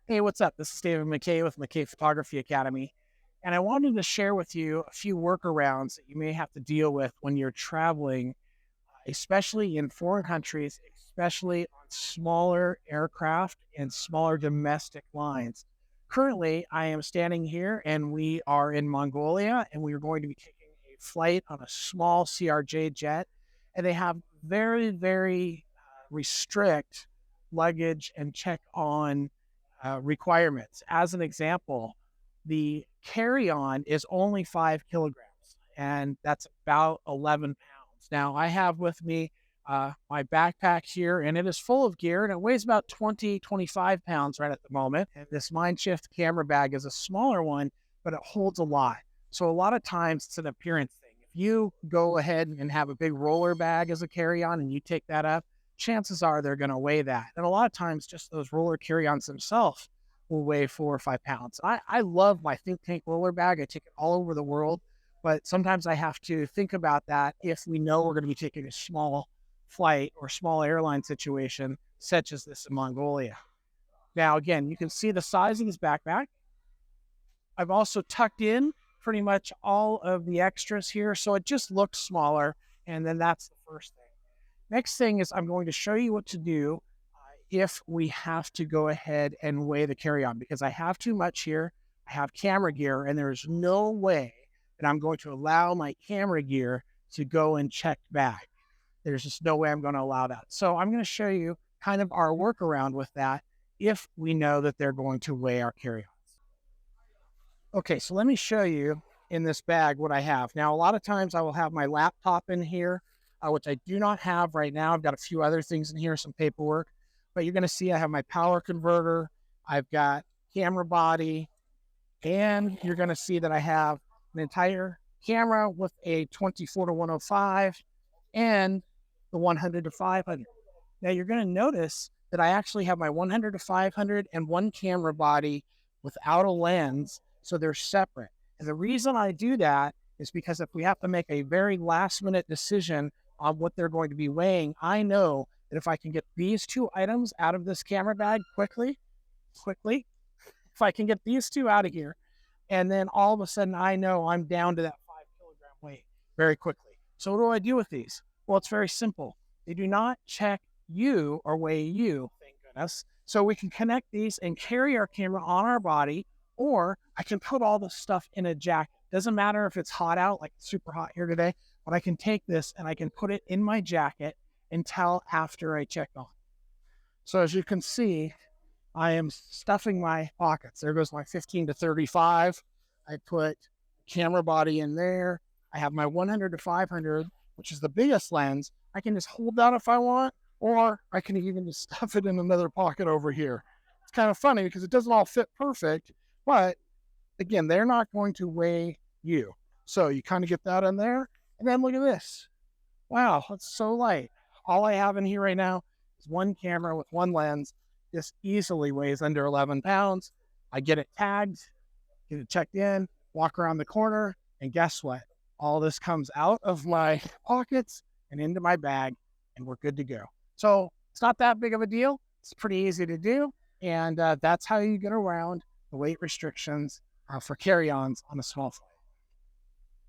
Hey, what's up? This is David McKay with McKay Photography Academy. And I wanted to share with you a few workarounds that you may have to deal with when you're traveling, especially in foreign countries, especially on smaller aircraft and smaller domestic lines. Currently, I am standing here and we are in Mongolia and we are going to be taking a flight on a small CRJ jet. And they have very restrict luggage and check on requirements. As an example, the carry on is only 5 kilograms, and that's about 11 pounds. Now, I have with me my backpack here, and it is full of gear, and it weighs about 25 pounds right at the moment. And this Mindshift camera bag is a smaller one, but it holds a lot. So, a lot of times it's an appearance thing. If you go ahead and have a big roller bag as a carry on and you take that up, chances are they're going to weigh that. And a lot of times, just those roller carry ons themselves will weigh 4 or 5 pounds. I love my Think Tank roller bag. I take it all over the world, but sometimes I have to think about that if we know we're going to be taking a small flight or small airline situation, such as this in Mongolia. Now, again, you can see the size of this backpack. I've also tucked in pretty much all of the extras here, so it just looks smaller. And then that's the first thing. Next thing is I'm going to show you what to do if we have to go ahead and weigh the carry-on, because I have too much here. I have camera gear, and there's no way that I'm going to allow my camera gear to go and check back. There's just no way I'm going to allow that. So I'm going to show you kind of our workaround with that if we know that they're going to weigh our carry-ons. Okay, so let me show you in this bag what I have. Now, a lot of times I will have my laptop in here, which I do not have right now. I've got a few other things in here, some paperwork, but you're going to see I have my power converter. I've got camera body, and you're going to see that I have an entire camera with a 24 to 105 and the 100 to 500. Now you're going to notice that I actually have my 100 to 500 and one camera body without a lens, so they're separate. And the reason I do that is because if we have to make a very last minute decision on what they're going to be weighing, I know that if I can get these two items out of this camera bag quickly, if I can get these two out of here, and then all of a sudden I know I'm down to that 5 kilogram weight very quickly. So what do I do with these? Well, it's very simple. They do not check you or weigh you, thank goodness. So we can connect these and carry our camera on our body, or I can put all the stuff in a jacket. Doesn't matter if it's hot out, like it's super hot here today, but I can take this and I can put it in my jacket until after I check on. So as you can see, I am stuffing my pockets. There goes my 15 to 35. I put camera body in there. I have my 100 to 500, which is the biggest lens. I can just hold that if I want, or I can even just stuff it in another pocket over here. It's kind of funny because it doesn't all fit perfect, but again, they're not going to weigh you. So you kind of get that in there. And then look at this. Wow, it's so light. All I have in here right now is one camera with one lens. This easily weighs under 11 pounds. I get it tagged, get it checked in, walk around the corner, and guess what? All this comes out of my pockets and into my bag, and we're good to go. So it's not that big of a deal. It's pretty easy to do. And that's how you get around the weight restrictions for carry-ons on a small flight.